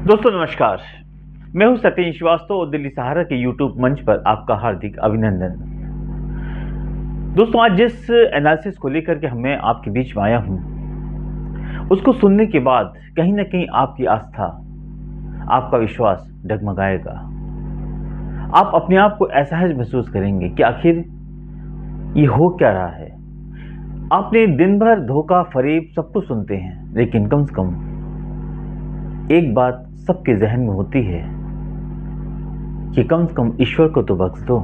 दोस्तों नमस्कार। मैं हूं सत्येंद्र श्रीवास्तव और दिल्ली सहारा के यूट्यूब मंच पर आपका हार्दिक अभिनंदन। दोस्तों, आज जिस एनालिसिस को लेकर के मैं आपके बीच में आया हूं, उसको सुनने के बाद कहीं ना कहीं आपकी आस्था, आपका विश्वास डगमगाएगा। आप अपने आप को असहज महसूस करेंगे कि आखिर ये हो क्या रहा है। आपने दिन भर धोखा, फरेब सब कुछ सुनते हैं, लेकिन कम से कम एक बात सबके जहन में होती है कि कम से कम ईश्वर को तो बख्श दो।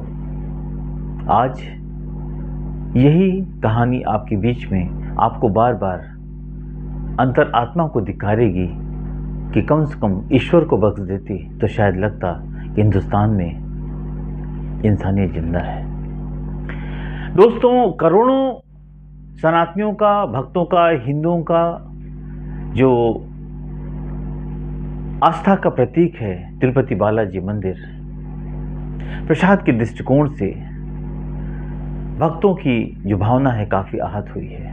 आज यही कहानी आपके बीच में आपको बार बार अंतरात्मा को दिखाएगी कि कम से कम ईश्वर को बख्श देती तो शायद लगता कि हिंदुस्तान में इंसानियत जिंदा है। दोस्तों, करोड़ों सनातनियों का, भक्तों का, हिंदुओं का जो आस्था का प्रतीक है तिरुपति बालाजी मंदिर, प्रसाद के दृष्टिकोण से भक्तों की जो भावना है काफी आहत हुई है।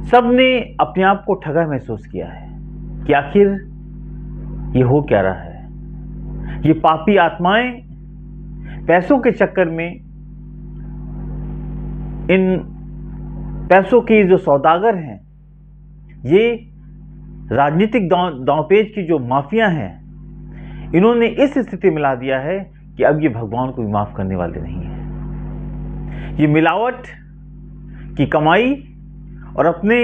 सबने अपने आप को ठगा महसूस किया है कि आखिर ये हो क्या रहा है। ये पापी आत्माएं पैसों के चक्कर में, इन पैसों के जो सौदागर हैं, ये राजनीतिक दांवपेच की जो माफिया हैं, इन्होंने इस स्थिति में ला दिया है कि अब ये भगवान को भी माफ करने वाले नहीं है। ये मिलावट की कमाई और अपने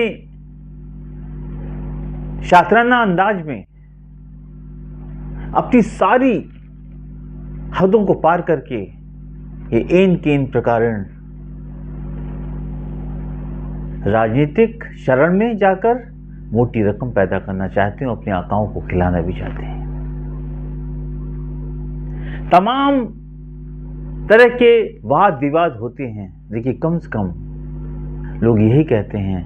शातराना अंदाज में अपनी सारी हदों को पार करके ये एन केन प्रकारण राजनीतिक शरण में जाकर मोटी रकम पैदा करना चाहते हैं, अपने आकाओं को खिलाना भी चाहते हैं। तमाम तरह के वाद विवाद होते हैं, लेकिन कम से कम लोग यही कहते हैं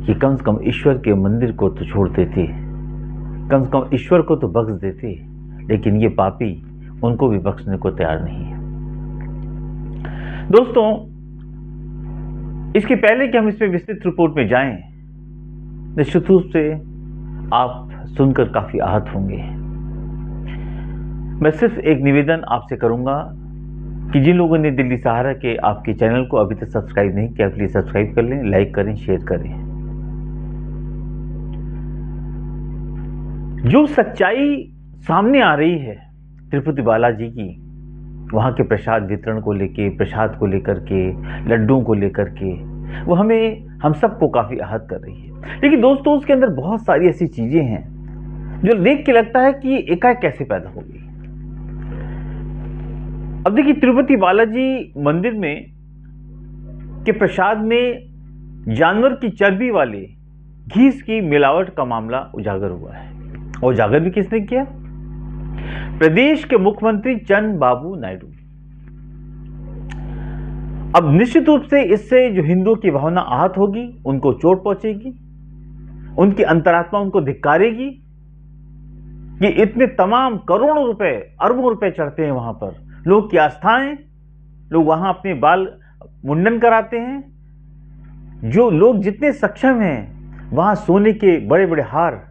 कि कम से कम ईश्वर के मंदिर को तो छोड़ देते, कम से कम ईश्वर को तो बख्श देते, लेकिन ये पापी उनको भी बख्शने को तैयार नहीं है। दोस्तों, इसके पहले कि हम इस पर विस्तृत रिपोर्ट में जाएं, निश्चित रूप से आप सुनकर काफी आहत होंगे। मैं सिर्फ एक निवेदन आपसे करूंगा कि जिन लोगों ने दिल्ली सहारा के आपके चैनल को अभी तक सब्सक्राइब नहीं किया, प्लीज सब्सक्राइब कर लें, लाइक करें, शेयर करें। जो सच्चाई सामने आ रही है तिरुपति बालाजी की, वहां के प्रसाद वितरण को लेके, प्रसाद को लेकर के, लड्डुओं को लेकर के, वो हम सबको काफी आहत कर रही है। लेकिन दोस्तों, उसके अंदर बहुत सारी ऐसी चीजें हैं जो देख के लगता है कि एकाएक कैसे पैदा हो गई। अब देखिए, तिरुपति बालाजी मंदिर में के प्रसाद में जानवर की चर्बी वाले घी की मिलावट का मामला उजागर हुआ है। और उजागर भी किसने किया? प्रदेश के मुख्यमंत्री चंद्रबाबू नायडू। अब निश्चित रूप से इससे जो हिंदुओं की भावना आहत होगी, उनको चोट पहुंचेगी, उनकी अंतरात्मा उनको धिक्कारेगी कि इतने तमाम करोड़ों रुपए, अरबों रुपए चढ़ते हैं वहां पर, लोग की आस्थाएं, लोग वहां अपने बाल मुंडन कराते हैं। जो लोग जितने सक्षम हैं, वहां सोने के बड़े बड़े हार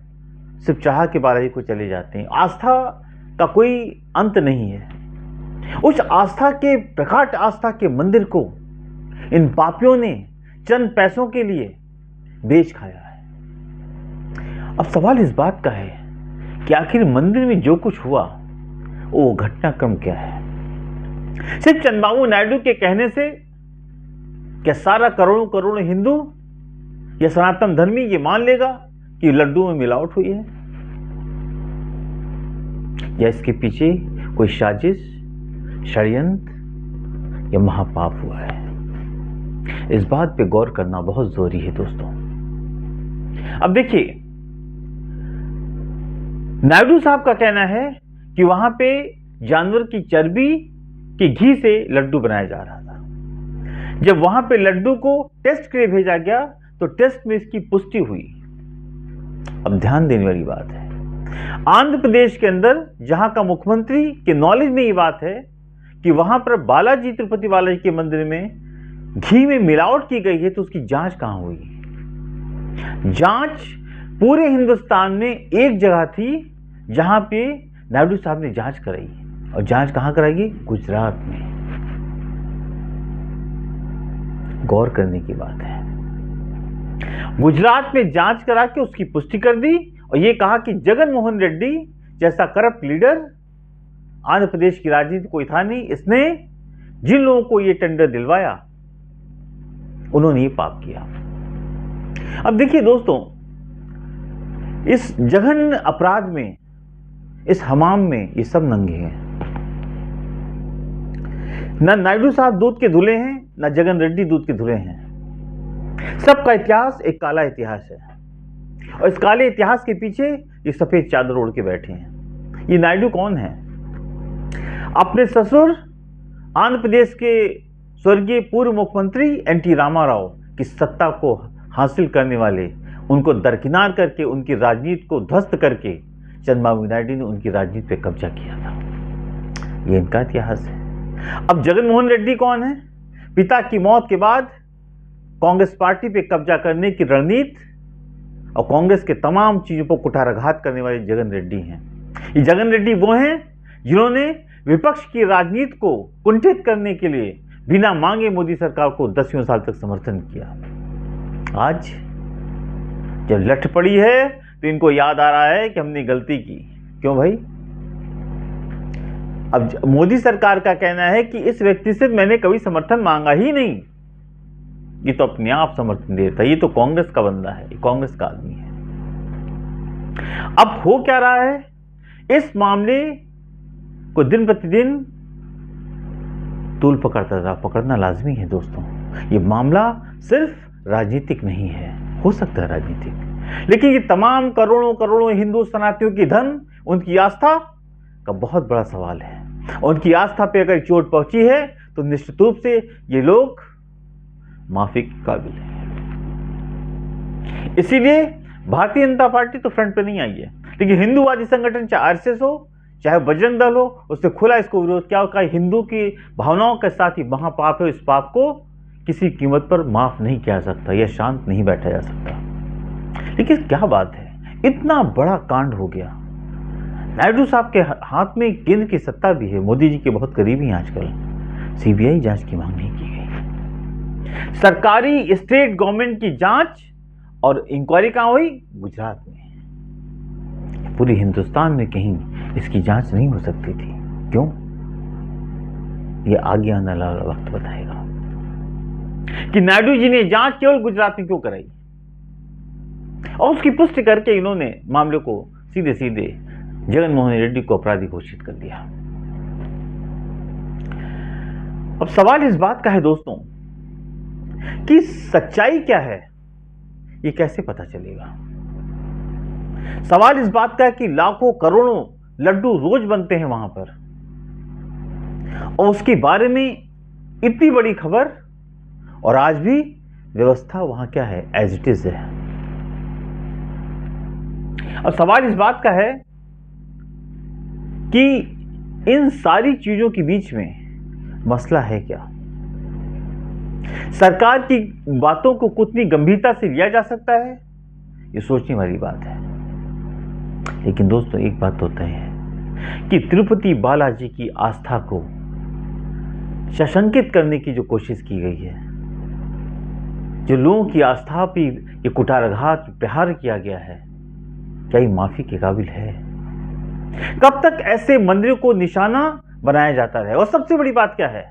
सिर्फ चाह के बालाजी को चले जाते हैं। आस्था का कोई अंत नहीं है। उस आस्था के, प्रकाट आस्था के मंदिर को इन पापियों ने चंद पैसों के लिए बेच खाया है। अब सवाल इस बात का है कि आखिर मंदिर में जो कुछ हुआ वो घटनाक्रम क्या है? सिर्फ चंद्रबाबू नायडू के कहने से क्या सारा करोड़ों करोड़ों हिंदू या सनातन धर्मी ये मान लेगा कि लड्डू में मिलावट हुई है? या इसके पीछे कोई साजिश, षड्यंत्र या महापाप हुआ है? इस बात पे गौर करना बहुत जरूरी है दोस्तों। अब देखिए, नायडू साहब का कहना है कि वहां पे जानवर की चर्बी के घी से लड्डू बनाया जा रहा था। जब वहां पे लड्डू को टेस्ट के लिए भेजा गया तो टेस्ट में इसकी पुष्टि हुई। अब ध्यान देने वाली बात है, आंध्र प्रदेश के अंदर जहां का मुख्यमंत्री के नॉलेज में ये बात है कि वहां पर बालाजी, तिरुपति बालाजी के मंदिर में घी में मिलावट की गई है, तो उसकी जांच कहां हुई? जांच पूरे हिंदुस्तान में एक जगह थी जहां पे नायडू साहब ने जांच कराई, और जांच कहां कराई? गुजरात में। गौर करने की बात है, गुजरात में जांच करा के उसकी पुष्टि कर दी और यह कहा कि जगन मोहन रेड्डी जैसा करप्ट लीडर आंध्र प्रदेश की राजनीति कोई था नहीं, इसने जिन लोगों को यह टेंडर दिलवाया उन्होंने ये पाप किया। अब देखिए दोस्तों, इस जघन्य अपराध में, इस हमाम में ये सब नंगे हैं। ना नायडू साहब दूध के धुले हैं, ना जगन रेड्डी दूध के धुले हैं। सबका इतिहास एक काला इतिहास है, और इस काले इतिहास के पीछे ये सफेद चादर ओढ़ के बैठे हैं। ये नायडू कौन है? अपने ससुर आंध्र प्रदेश के स्वर्गीय पूर्व मुख्यमंत्री एनटी रामाराव की सत्ता को हासिल करने वाले, उनको दरकिनार करके उनकी राजनीति को ध्वस्त करके चंद्रबाबू नायडू ने उनकी राजनीति पे कब्जा किया था। ये इनका इतिहास है। अब जगन मोहन रेड्डी कौन है? पिता की मौत के बाद कांग्रेस पार्टी पे कब्जा करने की रणनीति और कांग्रेस के तमाम चीजों पर कुठाराघात करने वाले जगन रेड्डी हैं। ये जगन रेड्डी वो हैं जिन्होंने विपक्ष की राजनीति को कुंठित करने के लिए बिना मांगे मोदी सरकार को 10 साल तक समर्थन किया। आज जब लठ पड़ी है तो इनको याद आ रहा है कि हमने गलती की। क्यों भाई? अब मोदी सरकार का कहना है कि इस व्यक्ति से मैंने कभी समर्थन मांगा ही नहीं, ये तो अपने आप समर्थन देता है, ये तो कांग्रेस का बंदा है, ये कांग्रेस का आदमी है। अब हो क्या रहा है? इस मामले को दिन प्रतिदिन तूल पकड़ता था, पकड़ना लाजमी है दोस्तों। ये मामला सिर्फ राजनीतिक नहीं है, हो सकता है राजनीतिक, लेकिन ये तमाम करोड़ों करोड़ों हिंदू सनातनियों की धन, उनकी आस्था का बहुत बड़ा सवाल है। उनकी आस्था पे अगर चोट पहुंची है तो निश्चित रूप से ये लोग माफी के काबिल है। इसीलिए भारतीय जनता पार्टी तो फ्रंट पे नहीं आई है, लेकिन हिंदूवादी संगठन चाहे आरएसएस हो चाहे बजरंग दल हो, उसने खुला इसको विरोध किया। कहा हिंदू की भावनाओं के साथ ही महापाप है, इस पाप को किसी कीमत पर माफ नहीं किया सकता या शांत नहीं बैठा जा सकता। लेकिन क्या बात है, इतना बड़ा कांड हो गया। नायडू साहब के हाथ में केंद्र की सत्ता भी है, मोदी जी के बहुत करीबी हैं आजकल। सीबीआई जांच की मांग नहीं की गई। सरकारी स्टेट गवर्नमेंट की जांच और इंक्वायरी कहां हुई? गुजरात में। पूरे हिंदुस्तान में कहीं इसकी जांच नहीं हो सकती थी। क्यों? ये आगे आने वाला वक्त बताएगा कि नायडू जी ने जांच केवल गुजरात में क्यों कराई, और उसकी पुष्टि करके इन्होंने मामले को सीधे सीधे जगन मोहन रेड्डी को अपराधी घोषित कर दिया। अब सवाल इस बात का है दोस्तों कि सच्चाई क्या है, ये कैसे पता चलेगा? सवाल इस बात का है कि लाखों करोड़ों लड्डू रोज बनते हैं वहां पर, और उसके बारे में इतनी बड़ी खबर, और आज भी व्यवस्था वहां क्या है? एज इट इज है। अब सवाल इस बात का है कि इन सारी चीजों के बीच में मसला है क्या? सरकार की बातों को कितनी गंभीरता से लिया जा सकता है, ये सोचने वाली बात है। लेकिन दोस्तों एक बात तो तय है कि तिरुपति बालाजी की आस्था को सशंकित करने की जो कोशिश की गई है, जो लोगों की आस्था पर ये कुठाराघात प्रहार किया गया है, क्या ये माफी के काबिल है? कब तक ऐसे मंदिरों को निशाना बनाया जाता रहे? और सबसे बड़ी बात क्या है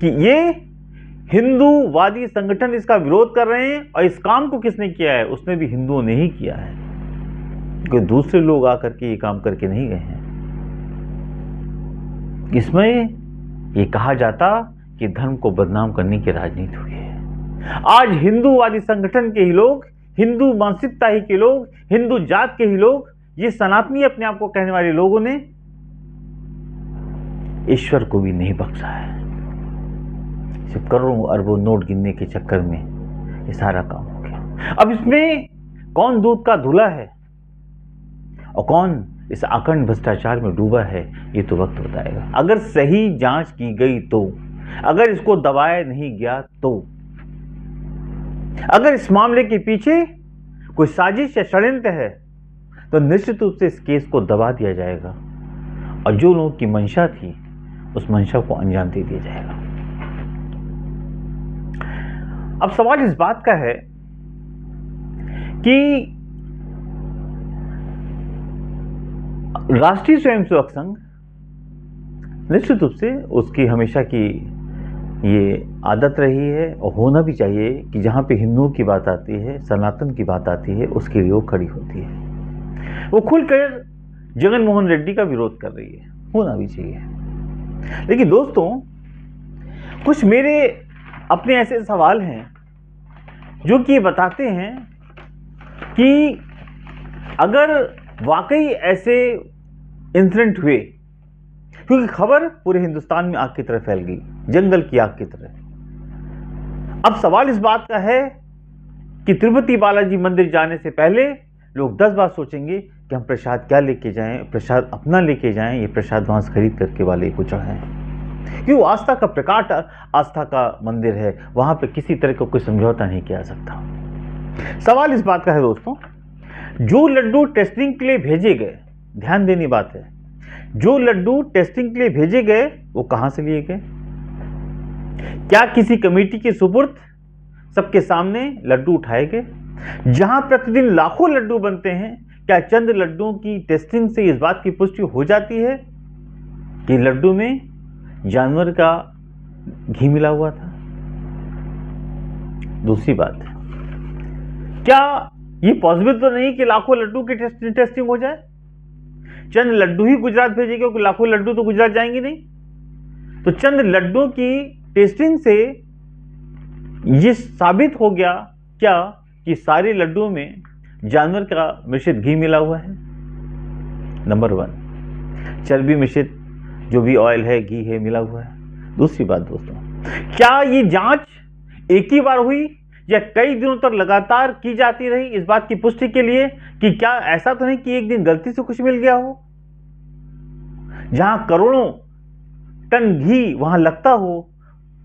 कि ये हिंदूवादी संगठन इसका विरोध कर रहे हैं, और इस काम को किसने किया है? उसने भी हिंदुओं ने ही किया है, कोई दूसरे लोग आकर के ये काम करके नहीं गए हैं। इसमें ये कहा जाता कि धर्म को बदनाम करने की राजनीति हुई है। आज हिंदूवादी संगठन के ही लोग, हिंदू मानसिकता ही के लोग, हिंदू जात के ही लोग, ये सनातनी अपने आप को कहने वाले लोगों ने ईश्वर को भी नहीं बख्शा है। सिर्फ करोड़ों अरबों नोट गिनने के चक्कर में ये सारा काम हो गया। अब इसमें कौन दूध का धुला है और कौन इस अखंड भ्रष्टाचार में डूबा है, ये तो वक्त बताएगा। अगर सही जांच की गई तो, अगर इसको दबाया नहीं गया तो, अगर इस मामले के पीछे कोई साजिश या षड्यंत्र है, तो निश्चित रूप से इस केस को दबा दिया जाएगा और जो लोगों की मंशा थी उस मंशा को अंजाम दे दिया जाएगा। अब सवाल इस बात का है कि राष्ट्रीय स्वयंसेवक संघ, निश्चित रूप से उसकी हमेशा की ये आदत रही है और होना भी चाहिए कि जहां पे हिंदुओं की बात आती है, सनातन की बात आती है, उसके लिए वो खड़ी होती है। वो खुलकर जगन मोहन रेड्डी का विरोध कर रही है, होना भी चाहिए। लेकिन दोस्तों, कुछ मेरे अपने ऐसे सवाल हैं जो कि बताते हैं कि अगर वाकई ऐसे इंसिडेंट हुए, क्योंकि खबर पूरे हिंदुस्तान में आग की तरह फैल गई, जंगल की आग की तरह। अब सवाल इस बात का है कि तिरुपति बालाजी मंदिर जाने से पहले लोग 10 बार सोचेंगे कि हम प्रसाद क्या लेके जाएं, प्रसाद अपना लेके जाएं, ये प्रसाद वहां से खरीद करके वाले को चढ़ाएं, क्योंकि वो आस्था का प्रकाट, आस्था का मंदिर है, वहां पे किसी तरह का कोई समझौता नहीं किया जा सकता। सवाल इस बात का है दोस्तों, जो लड्डू टेस्टिंग के लिए भेजे गए, ध्यान देनी बात है, जो लड्डू टेस्टिंग के लिए भेजे गए वो कहां से लिए गए? क्या किसी कमेटी के सुपुर्द सबके सामने लड्डू उठाए गए? जहां प्रतिदिन लाखों लड्डू बनते हैं, क्या चंद लड्डुओं की टेस्टिंग से इस बात की पुष्टि हो जाती है कि लड्डू में जानवर का घी मिला हुआ था? दूसरी बात, क्या ये पॉसिबल तो नहीं कि लाखों लड्डू की टेस्टिंग हो जाए? चंद लड्डू ही गुजरात भेजेंगे, क्योंकि लाखों लड्डू तो गुजरात जाएंगे नहीं। तो चंद लड्डू की टेस्टिंग से ये साबित हो गया क्या कि सारे लड्डुओं में जानवर का मिश्रित घी मिला हुआ है? नंबर 1, चर्बी मिश्रित जो भी ऑयल है, घी है, मिला हुआ है। दूसरी बात दोस्तों, क्या ये जांच एक ही बार हुई या कई दिनों तक लगातार की जाती रही इस बात की पुष्टि के लिए कि क्या ऐसा तो नहीं कि एक दिन गलती से कुछ मिल गया हो? जहां करोड़ों टन घी वहां लगता हो,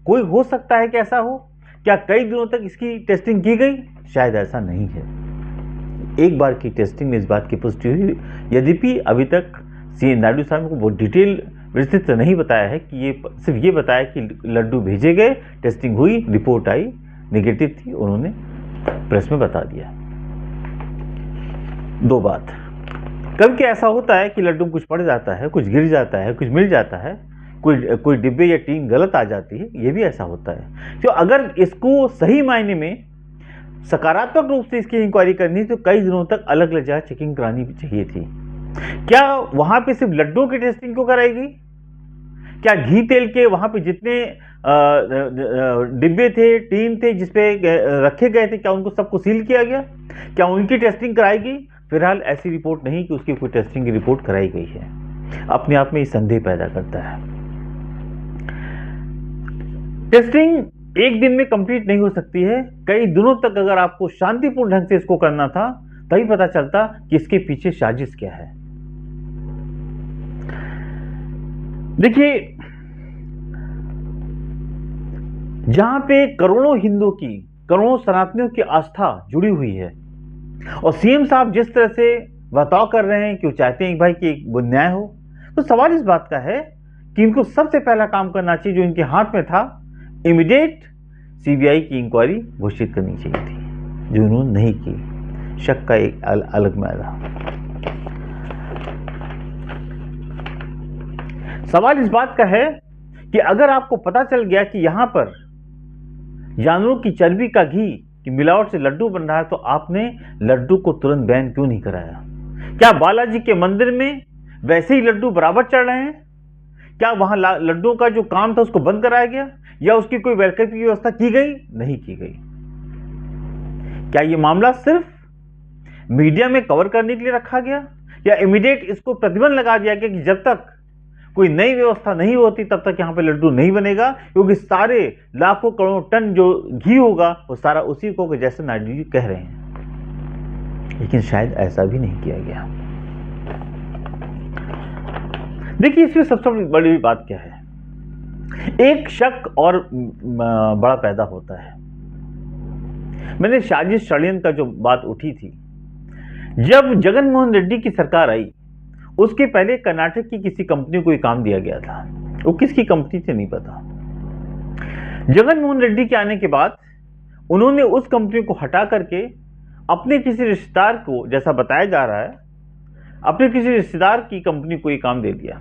कोई हो सकता है कि ऐसा हो? क्या कई दिनों तक इसकी टेस्टिंग की गई? शायद ऐसा नहीं है। एक बार की टेस्टिंग में इस बात की पुष्टि हुई, यद्यपि अभी तक सीएन नायडू साहब को बहुत डिटेल विस्तृत नहीं बताया है कि ये सिर्फ ये बताया कि लड्डू भेजे गए, टेस्टिंग हुई, रिपोर्ट आई, नेगेटिव थी, उन्होंने प्रेस में बता दिया। 2 बात, कभी ऐसा होता है कि लड्डू कुछ पड़ जाता है, कुछ गिर जाता है, कुछ मिल जाता है, कोई डिब्बे या टीम गलत आ जाती है, ये भी ऐसा होता है। तो अगर इसको सही मायने में सकारात्मक रूप से इसकी इंक्वायरी करनी तो कई दिनों तक अलग अलग जगह चेकिंग करानी चाहिए थी। क्या वहां पे सिर्फ लड्डू की टेस्टिंग क्यों कराई गई? क्या घी तेल के वहां पे जितने डिब्बे थे, टीन थे जिसपे रखे गए थे, क्या उनको सबको सील किया गया? क्या उनकी टेस्टिंग कराई गई? फिलहाल ऐसी रिपोर्ट नहीं कि उसकी कोई टेस्टिंग की रिपोर्ट कराई गई है। अपने आप में ये संदेह पैदा करता है। टेस्टिंग एक दिन में कंप्लीट नहीं हो सकती है, कई दिनों तक अगर आपको शांतिपूर्ण ढंग से इसको करना था तभी पता चलता कि इसके पीछे साजिश क्या है। देखिए, जहां पे करोड़ों हिंदुओं की, करोड़ों सनातनियों की आस्था जुड़ी हुई है और सीएम साहब जिस तरह से बर्ताव कर रहे हैं कि वो चाहते हैं कि भाई कि वो न्याय हो, तो सवाल इस बात का है कि इनको सबसे पहला काम करना चाहिए जो इनके हाथ में था, इमीडिएट सीबीआई की इंक्वायरी घोषित करनी चाहिए थी, जो उन्होंने नहीं की। शक का एक अलग मैदान। सवाल इस बात का है कि अगर आपको पता चल गया कि यहां पर जानवरों की चर्बी का घी की मिलावट से लड्डू बन रहा है, तो आपने लड्डू को तुरंत बैन क्यों नहीं कराया? क्या बालाजी के मंदिर में वैसे ही लड्डू बराबर चढ़ रहे हैं? क्या वहां लड्डुओं का जो काम था उसको बंद कराया गया या उसकी कोई वैकल्पिक व्यवस्था की गई? नहीं की गई। क्या यह मामला सिर्फ मीडिया में कवर करने के लिए रखा गया या इमीडिएट इसको प्रतिबंध लगा दिया गया कि जब तक कोई नई व्यवस्था नहीं होती तब तक यहां पे लड्डू नहीं बनेगा, क्योंकि सारे लाखों करोड़ों टन जो घी होगा वो सारा उसी को, जैसे नायडू जी कह रहे हैं। लेकिन शायद ऐसा भी नहीं किया गया। देखिए, इसमें सबसे बड़ी बात क्या है, एक शक और बड़ा पैदा होता है। मैंने साजिश षड्यंत्र का जो बात उठी थी, जब जगनमोहन रेड्डी की सरकार आई उसके पहले कर्नाटक की किसी कंपनी को ये काम दिया गया था। वो किसकी कंपनी थी नहीं पता। जगनमोहन रेड्डी के आने के बाद उन्होंने उस कंपनी को हटा करके अपने किसी रिश्तेदार को, जैसा बताया जा रहा है, अपने किसी रिश्तेदार की कंपनी को ये काम दे दिया।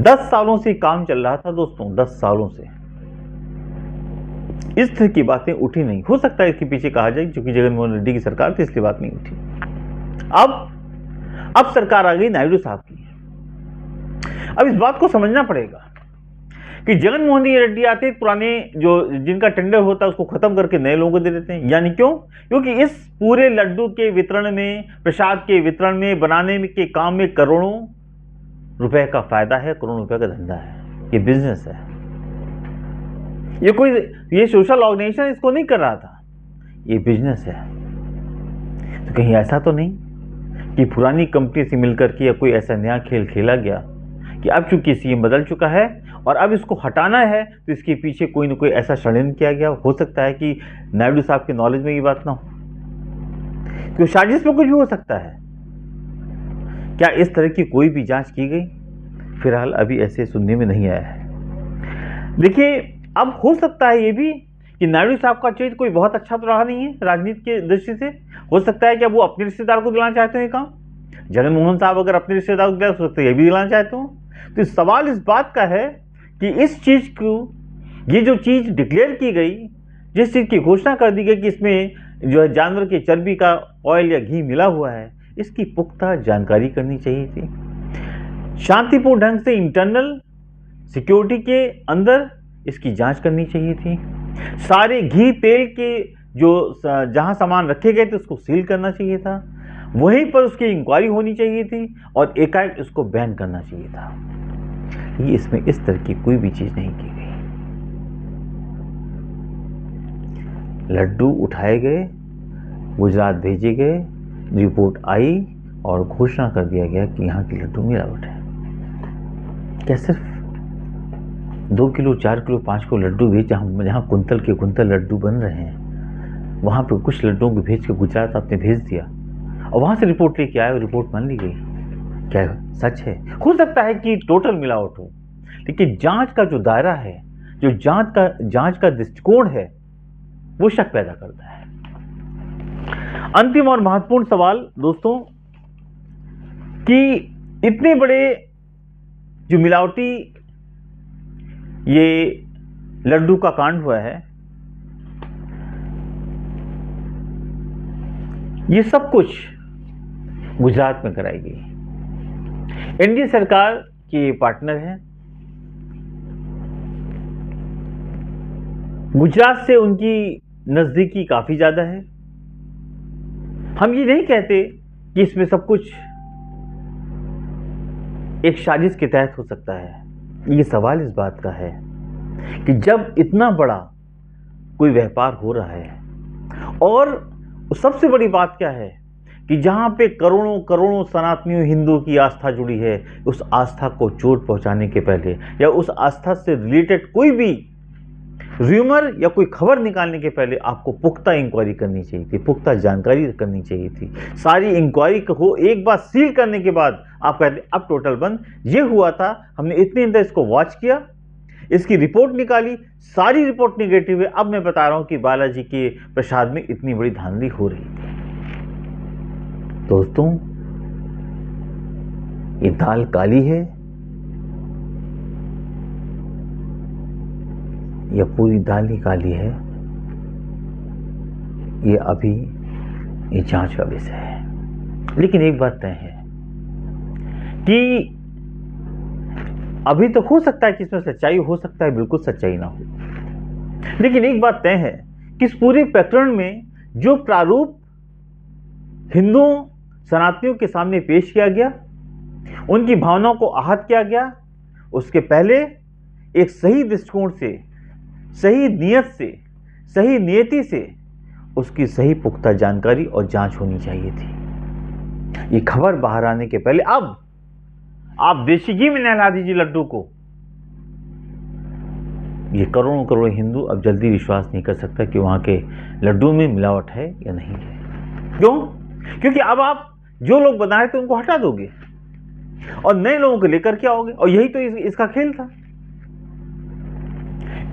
10 सालों से काम चल रहा था दोस्तों, 10 सालों से इस तरह की बातें उठी नहीं। हो सकता है इसके पीछे कहा जाए क्योंकि जगनमोहन रेड्डी की सरकार थी इसलिए बात नहीं उठी। अब सरकार आ गई नायडू साहब की। अब इस बात को समझना पड़ेगा कि जगनमोहन रेड्डी आते पुराने जो जिनका टेंडर होता है उसको खत्म करके नए लोगों को दे देते हैं। यानी क्यों? क्योंकि इस पूरे लड्डू के वितरण में, प्रसाद के वितरण में, बनाने के काम में करोड़ों रुपए का फायदा है, करोड़ों रुपए का धंधा है। ये बिजनेस है। ये सोशल ऑर्गेनाइजेशन इसको नहीं कर रहा था, ये बिजनेस है। तो कहीं ऐसा तो नहीं कि पुरानी कंपनी से मिलकर के या कोई ऐसा नया खेल खेला गया कि अब चूंकि सीएम बदल चुका है और अब इसको हटाना है तो इसके पीछे कोई ना कोई ऐसा षड्यंत्र किया गया। हो सकता है कि नायडू साहब के नॉलेज में ये बात ना हो, क्योंकि साजिश में कुछ भी हो सकता है। क्या इस तरह की कोई भी जांच की गई? फिलहाल अभी ऐसे सुनने में नहीं आया है। देखिए, अब हो सकता है ये भी कि नायडू साहब का चरित्र कोई बहुत अच्छा तो रहा नहीं है राजनीति के दृष्टि से। हो सकता है कि अब वो अपने रिश्तेदार को दिलाना चाहते हैं काम। जगनमोहन साहब अगर अपने रिश्तेदार को दिला तो सकते ये भी दिलाना चाहते हो। तो सवाल इस बात का है कि इस चीज को, ये जो चीज डिक्लेयर की गई, जिस चीज की घोषणा कर दी गई कि इसमें जो है जानवर की चर्बी का ऑयल या घी मिला हुआ है, इसकी पुख्ता जानकारी करनी चाहिए थी। शांतिपूर्ण ढंग से इंटरनल सिक्योरिटी के अंदर इसकी जांच करनी चाहिए थी। सारे घी तेल के जो जहां सामान रखे गए थे उसको सील करना चाहिए था। वहीं पर उसकी इंक्वायरी होनी चाहिए थी और एकाएक इसको बैन करना चाहिए था। ये इसमें इस तरह की कोई भी चीज नहीं की गई। लड्डू उठाए गए, गुजरात भेजे गए, रिपोर्ट आई और घोषणा कर दिया गया कि यहाँ की लड्डू मिलावट है। क्या सिर्फ 2 किलो, 4 किलो, 5 किलो लड्डू भेज, जहाँ कुंतल के कुंतल लड्डू बन रहे हैं, वहाँ पे कुछ लड्डुओं को भेज के गुजरात आपने भेज दिया और वहाँ से रिपोर्ट लेके आए और रिपोर्ट मान ली गई? क्या सच है? हो सकता है कि टोटल मिलावट हो, लेकिन जांच का जो दायरा है, जो जांच का दृष्टिकोण है, वो शक पैदा करता है। अंतिम और महत्वपूर्ण सवाल दोस्तों कि इतने बड़े जो मिलावटी ये लड्डू का कांड हुआ है, ये सब कुछ गुजरात में कराई गई। एनडीए सरकार के पार्टनर हैं, गुजरात से उनकी नजदीकी काफी ज्यादा है। हम ये नहीं कहते कि इसमें सब कुछ एक साजिश के तहत हो सकता है। ये सवाल इस बात का है कि जब इतना बड़ा कोई व्यापार हो रहा है और सबसे बड़ी बात क्या है कि जहां पे करोड़ों करोड़ों सनातनियों हिंदुओं की आस्था जुड़ी है, उस आस्था को चोट पहुंचाने के पहले या उस आस्था से रिलेटेड कोई भी र्यूमर या कोई खबर निकालने के पहले आपको पुख्ता इंक्वायरी करनी चाहिए थी, पुख्ता जानकारी करनी चाहिए थी। सारी इंक्वायरी हो एक बार सील करने के बाद आप कहते अब टोटल बंद। ये हुआ था, हमने इतने दिन इसको वॉच किया, इसकी रिपोर्ट निकाली, सारी रिपोर्ट निगेटिव है। अब मैं बता रहा हूं कि बालाजी के प्रसाद में इतनी बड़ी धांधली हो रही थी। दोस्तों, ये दाल काली है या पूरी दाल ही काली है, ये अभी ये जांच का विषय है। लेकिन एक बात तय है कि अभी तो हो सकता है कि इसमें सच्चाई हो सकता है, बिल्कुल सच्चाई ना हो। लेकिन एक बात तय है कि इस पूरे प्रकरण में जो प्रारूप हिंदुओं सनातनियों के सामने पेश किया गया, उनकी भावनाओं को आहत किया गया, उसके पहले एक सही दृष्टिकोण से, सही नीयत से, सही नियति से उसकी सही पुख्ता जानकारी और जांच होनी चाहिए थी। ये खबर बाहर आने के पहले अब आप देशी घी में नहला दीजिए लड्डू को, ये करोड़ों करोड़ हिंदू अब जल्दी विश्वास नहीं कर सकता कि वहाँ के लड्डू में मिलावट है या नहीं है। क्यों? क्योंकि अब आप जो लोग बना रहे थे उनको हटा दोगे और नए लोगों को लेकर के आओगे, और यही तो इसका खेल था।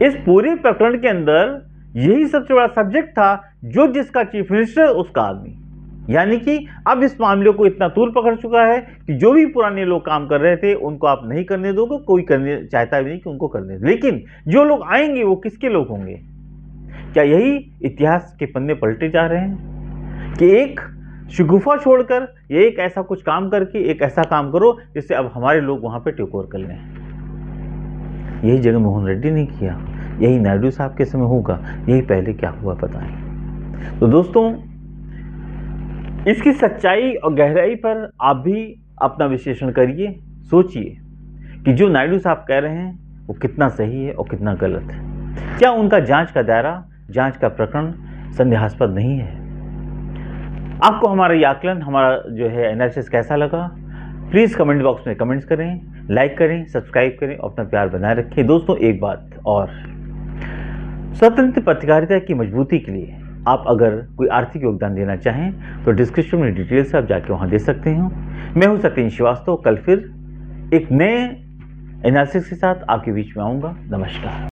इस पूरे प्रकरण के अंदर यही सबसे बड़ा सब्जेक्ट था, जो जिसका चीफ मिनिस्टर उसका आदमी। यानी कि अब इस मामले को इतना तूल पकड़ चुका है कि जो भी पुराने लोग काम कर रहे थे उनको आप नहीं करने दोगे, कोई करने चाहता भी नहीं कि उनको करने दो। लेकिन जो लोग आएंगे वो किसके लोग होंगे? क्या यही इतिहास के पन्ने पलटे जा रहे हैं कि एक शगुफा छोड़कर ये एक ऐसा कुछ काम करके एक ऐसा काम करो जिससे अब हमारे लोग वहां पे टेक ओवर कर लें? यही जगनमोहन रेड्डी ने किया, यही नायडू साहब के समय होगा, यही पहले क्या हुआ पता नहीं। तो दोस्तों, इसकी सच्चाई और गहराई पर आप भी अपना विश्लेषण करिए, सोचिए कि जो नायडू साहब कह रहे हैं वो कितना सही है और कितना गलत है। क्या उनका जांच का दायरा, जांच का प्रकरण संदेहास्पद नहीं है? आपको हमारा ये आकलन, हमारा जो है एनालिसिस कैसा लगा? प्लीज़ कमेंट बॉक्स में कमेंट्स करें, लाइक करें, सब्सक्राइब करें और अपना प्यार बनाए रखें। दोस्तों, एक बात और, स्वतंत्र पत्रकारिता की मजबूती के लिए आप अगर कोई आर्थिक योगदान देना चाहें तो डिस्क्रिप्शन में डिटेल्स आप जाके वहां दे सकते हैं। मैं हूं सत्येंद्र श्रीवास्तव, कल फिर एक नए एनालिसिस के साथ आपके बीच में आऊंगा। नमस्कार।